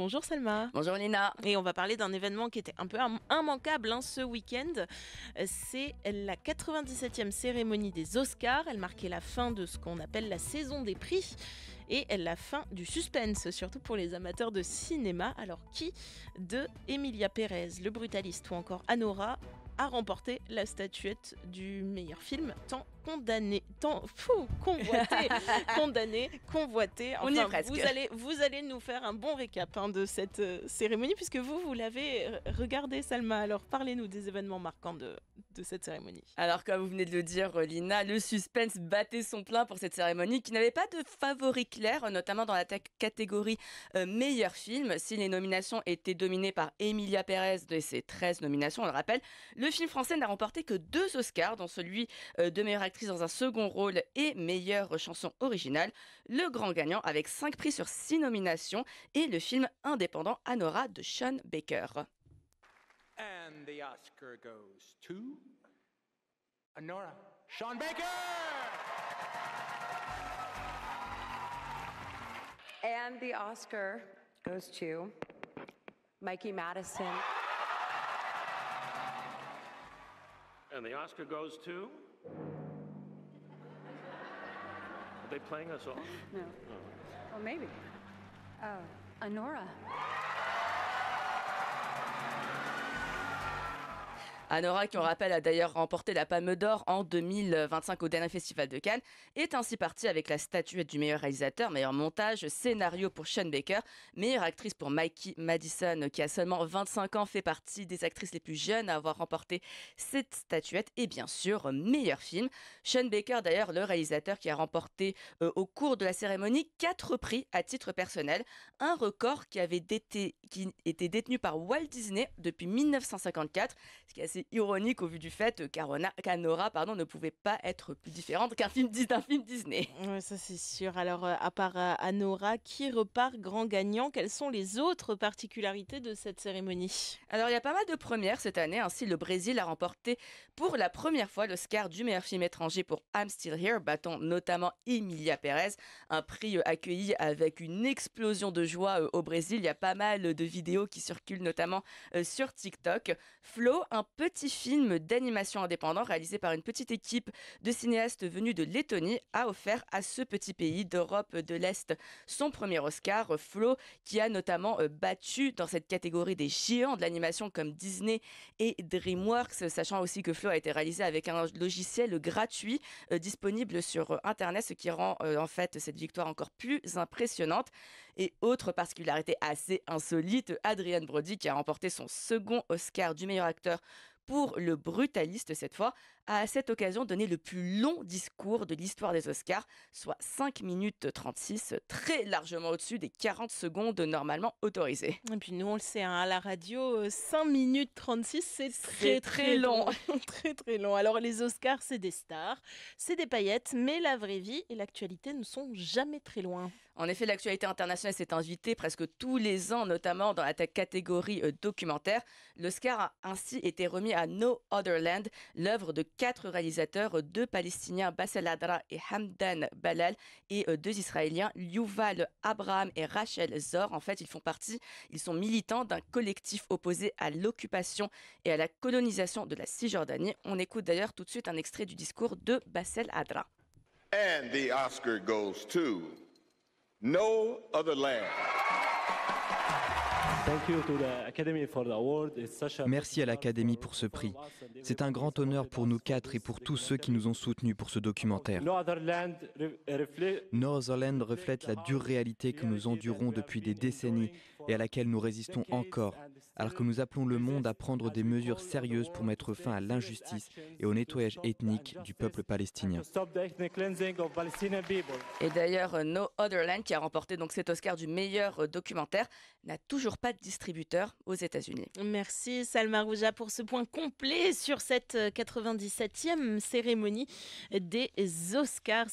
Bonjour Salma. Bonjour Lina. Et on va parler d'un événement qui était un peu immanquable ce week-end. C'est la 97e cérémonie des Oscars. Elle marquait la fin de ce qu'on appelle la saison des prix et la fin du suspense, surtout pour les amateurs de cinéma. Alors qui de Emilia Pérez, Le Brutaliste ou encore Anora a remporté la statuette du meilleur film tant convoité. On y est Enfin, presque. vous allez nous faire un bon récap de cette cérémonie puisque vous l'avez regardée, Salma. Alors parlez-nous des événements marquants de cette cérémonie. Alors comme vous venez de le dire Lina, le suspense battait son plein pour cette cérémonie qui n'avait pas de favori clair, notamment dans la catégorie meilleur film. Si les nominations étaient dominées par Emilia Pérez de ses 13 nominations, on le rappelle, le film français n'a remporté que 2 Oscars, dont celui de meilleure actrice dans un second rôle et meilleure chanson originale. Le grand gagnant avec 5 prix sur 6 nominations est le film indépendant Anora de Sean Baker. And the Oscar goes to Anora. Sean Baker! And the Oscar goes to Mikey Madison. And the Oscar goes to? Are they playing us off? No. Well, maybe. Anora. Anora, qui on rappelle a d'ailleurs remporté la Palme d'Or en 2025 au dernier Festival de Cannes, est ainsi partie avec la statuette du meilleur réalisateur, meilleur montage, scénario pour Sean Baker, meilleure actrice pour Mikey Madison, qui a seulement 25 ans, fait partie des actrices les plus jeunes à avoir remporté cette statuette, et bien sûr, meilleur film. Sean Baker, d'ailleurs, le réalisateur qui a remporté au cours de la cérémonie 4 prix à titre personnel, un record qui était détenu par Walt Disney depuis 1954, ce qui est assez ironique au vu du fait qu'Anora ne pouvait pas être plus différente d'un film Disney. Ouais, ça c'est sûr. Alors, à part Anora, qui repart grand gagnant? Quelles sont les autres particularités de cette cérémonie? Alors, il y a pas mal de premières cette année. Ainsi, le Brésil a remporté pour la première fois l'Oscar du meilleur film étranger pour I'm Still Here, battant notamment Emilia Pérez. Un prix accueilli avec une explosion de joie au Brésil. Il y a pas mal de vidéos qui circulent, notamment sur TikTok. Flow, un petit film d'animation indépendant réalisé par une petite équipe de cinéastes venus de Lettonie, a offert à ce petit pays d'Europe de l'Est son premier Oscar. Flow, qui a notamment battu dans cette catégorie des géants de l'animation comme Disney et DreamWorks, sachant aussi que Flow a été réalisé avec un logiciel gratuit disponible sur Internet, ce qui rend en fait cette victoire encore plus impressionnante. Et autre particularité assez insolite, Adrien Brody, qui a remporté son second Oscar du meilleur acteur pour Le Brutaliste cette fois, a à cette occasion donné le plus long discours de l'histoire des Oscars, soit 5 minutes 36, très largement au-dessus des 40 secondes normalement autorisées. Et puis nous on le sait, à la radio, 5 minutes 36, c'est très long. Très très long. Alors les Oscars, c'est des stars, c'est des paillettes, mais la vraie vie et l'actualité ne sont jamais très loin. En effet, l'actualité internationale s'est invitée presque tous les ans, notamment dans la catégorie documentaire. L'Oscar a ainsi été remis à No Other Land, l'œuvre de 4 réalisateurs, 2 Palestiniens, Bassel Adra et Hamdan Balal, et 2 Israéliens, Yuval Abraham et Rachel Zor. En fait, ils sont militants d'un collectif opposé à l'occupation et à la colonisation de la Cisjordanie. On écoute d'ailleurs tout de suite un extrait du discours de Bassel Adra. And the Oscar goes to No Other Land. Merci à l'Académie pour ce prix. C'est un grand honneur pour nous 4 et pour tous ceux qui nous ont soutenus pour ce documentaire. No Other Land reflète la dure réalité que nous endurons depuis des décennies et à laquelle nous résistons encore, alors que nous appelons le monde à prendre des mesures sérieuses pour mettre fin à l'injustice et au nettoyage ethnique du peuple palestinien. Et d'ailleurs, No Other Land, qui a remporté donc cet Oscar du meilleur documentaire, n'a toujours pas de distributeur aux États-Unis. Merci Salma Rouja pour ce point complet sur cette 97e cérémonie des Oscars.